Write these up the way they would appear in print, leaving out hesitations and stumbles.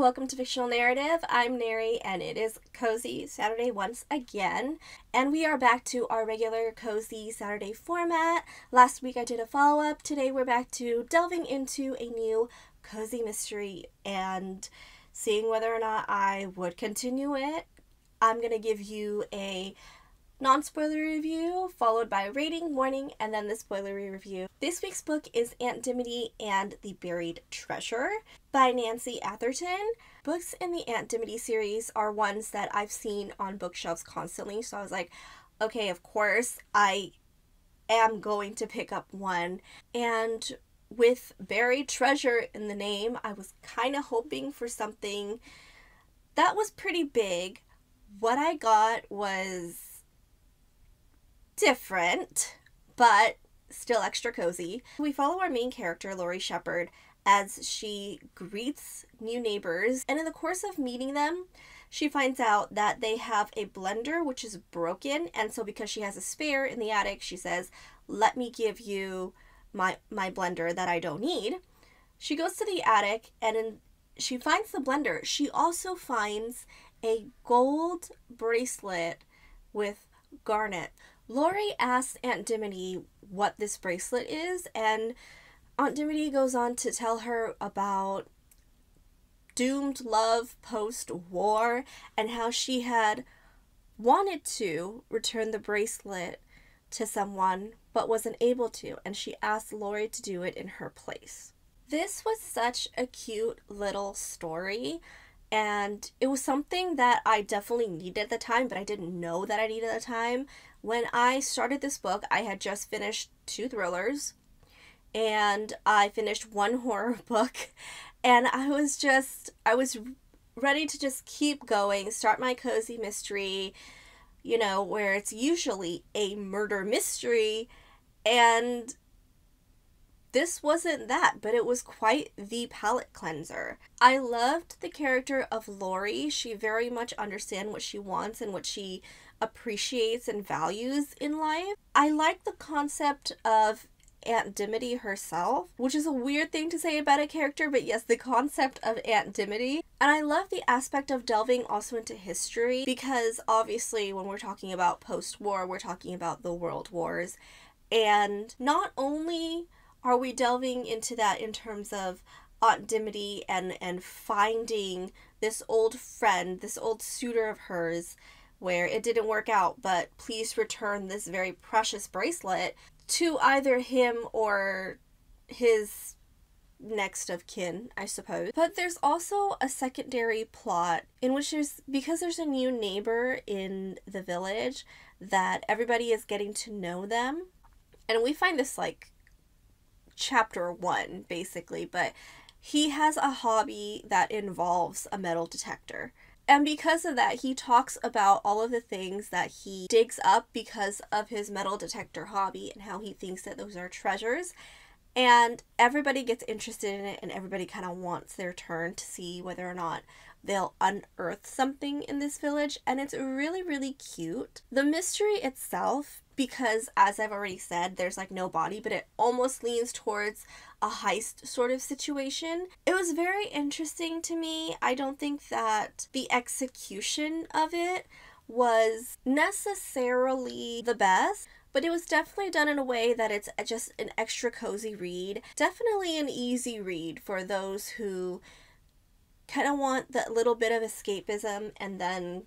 welcome to Fictional Narrative. I'm Neri, and it is Cozy Saturday once again. And we are back to our regular Cozy Saturday format. Last week I did a follow-up. Today we're back to delving into a new cozy mystery and seeing whether or not I would continue it. I'm going to give you a non-spoiler review, followed by a rating, warning, and then the spoilery review. This week's book is Aunt Dimity and the Buried Treasure by Nancy Atherton. Books in the Aunt Dimity series are ones that I've seen on bookshelves constantly, so I was like, okay, of course, I am going to pick up one. And with Buried Treasure in the name, I was kind of hoping for something that was pretty big. What I got was different, but still extra cozy. We follow our main character, Laurie Shepherd, as she greets new neighbors, and in the course of meeting them, she finds out that they have a blender which is broken, and so because she has a spare in the attic, she says, let me give you my blender that I don't need. She goes to the attic, and she finds the blender. She also finds a gold bracelet with garnet. Laurie asks Aunt Dimity what this bracelet is, and Aunt Dimity goes on to tell her about doomed love post-war and how she had wanted to return the bracelet to someone but wasn't able to, and she asked Laurie to do it in her place. This was such a cute little story, and it was something that I definitely needed at the time, but I didn't know that I needed at the time. When I started this book, I had just finished 2 thrillers, and I finished 1 horror book, and I was ready to just keep going, start my cozy mystery, where it's usually a murder mystery, and this wasn't that, but it was quite the palate cleanser. I loved the character of Laurie. She very much understands what she wants and what she appreciates and values in life. I like the concept of Aunt Dimity herself, which is a weird thing to say about a character, but yes, the concept of Aunt Dimity. And I love the aspect of delving also into history, because obviously when we're talking about post-war, we're talking about the world wars. And not only are we delving into that in terms of Aunt Dimity and finding this old friend, this old suitor of hers, where it didn't work out, but please return this very precious bracelet to either him or his next of kin, I suppose. But there's also a secondary plot in which because there's a new neighbor in the village, that everybody is getting to know them. And we find this like chapter 1 basically, but he has a hobby that involves a metal detector. And because of that, he talks about all of the things that he digs up because of his metal detector hobby and how he thinks that those are treasures. And everybody gets interested in it, and everybody kind of wants their turn to see whether or not they'll unearth something in this village. And it's really, really cute. The mystery itself, because as I've already said, there's like no body, but it almost leans towards a heist sort of situation. It was very interesting to me. I don't think that the execution of it was necessarily the best, but it was definitely done in a way that it's just an extra cozy read. Definitely an easy read for those who kind of want that little bit of escapism and then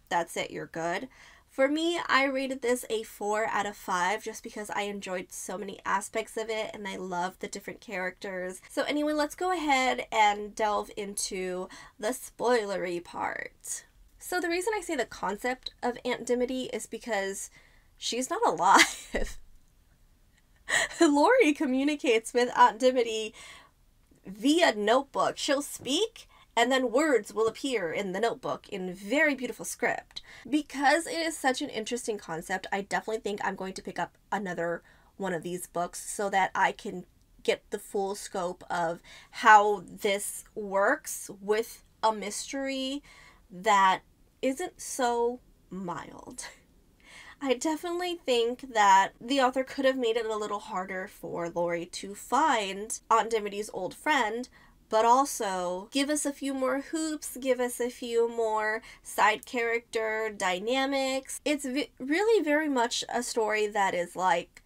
that's it, you're good. For me, I rated this a 4 out of 5 just because I enjoyed so many aspects of it and I love the different characters. So anyway, let's go ahead and delve into the spoilery part. So the reason I say the concept of Aunt Dimity is because she's not alive. Laurie communicates with Aunt Dimity via notebook. She'll speak, and then words will appear in the notebook in very beautiful script. Because it is such an interesting concept, I definitely think I'm going to pick up another one of these books so that I can get the full scope of how this works with a mystery that isn't so mild. I definitely think that the author could have made it a little harder for Laurie to find Aunt Dimity's old friend, but also give us a few more hoops, give us a few more side character dynamics. It's really very much a story that is like,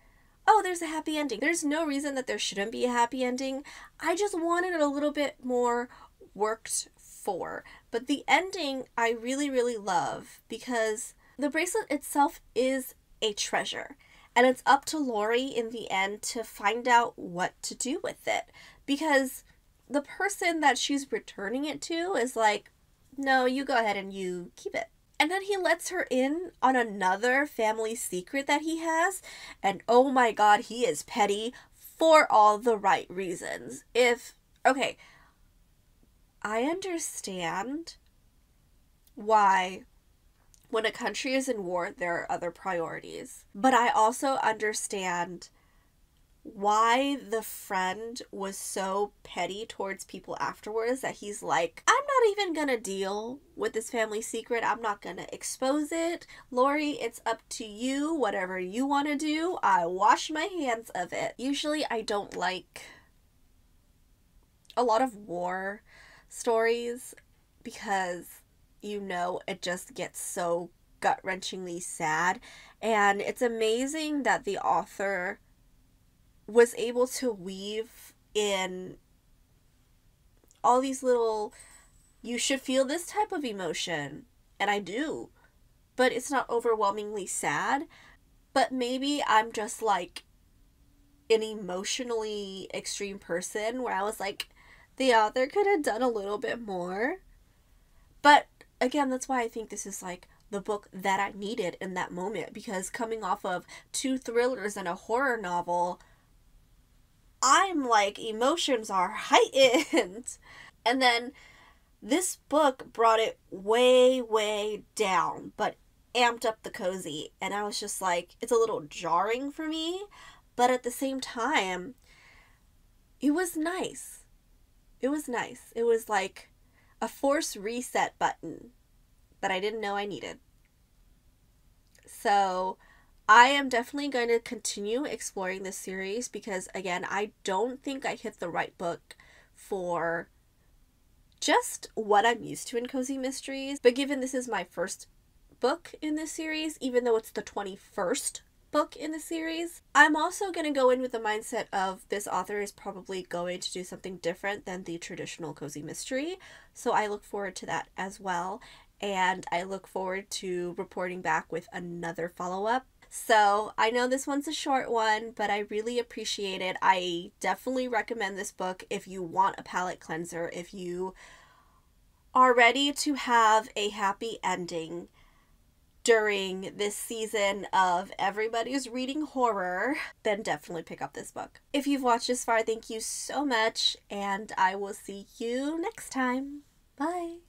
oh, there's a happy ending. There's no reason that there shouldn't be a happy ending. I just wanted it a little bit more worked for. But the ending I really, really love because the bracelet itself is a treasure. And it's up to Lori in the end to find out what to do with it. Because the person that she's returning it to is like, no, you go ahead and you keep it. And then he lets her in on another family secret that he has. And oh my god, he is petty for all the right reasons. Okay, I understand why when a country is in war, there are other priorities. But I also understand why the friend was so petty towards people afterwards that he's like, I'm not even gonna deal with this family secret. I'm not gonna expose it. Lori, it's up to you. Whatever you want to do, I wash my hands of it. Usually I don't like a lot of war stories because, you know, it just gets so gut-wrenchingly sad. And it's amazing that the author was able to weave in all these little, you should feel this type of emotion, and I do, but it's not overwhelmingly sad. But maybe I'm just like an emotionally extreme person where I was like, the author could have done a little bit more. But again, that's why I think this is like the book that I needed in that moment, because coming off of 2 thrillers and a horror novel, I'm like, emotions are heightened. And then this book brought it way, way down, but amped up the cozy. And I was just like, it's a little jarring for me, but at the same time, it was nice. It was nice. It was like a force reset button that I didn't know I needed. So I am definitely going to continue exploring this series because, again, I don't think I hit the right book for just what I'm used to in cozy mysteries. But given this is my first book in this series, even though it's the 21st book in the series, I'm also going to go in with the mindset of this author is probably going to do something different than the traditional cozy mystery. So I look forward to that as well. And I look forward to reporting back with another follow-up. So I know this one's a short one, but I really appreciate it. I definitely recommend this book if you want a palate cleanser, if you are ready to have a happy ending during this season of everybody's reading horror, then definitely pick up this book. If you've watched this far, thank you so much, and I will see you next time. Bye!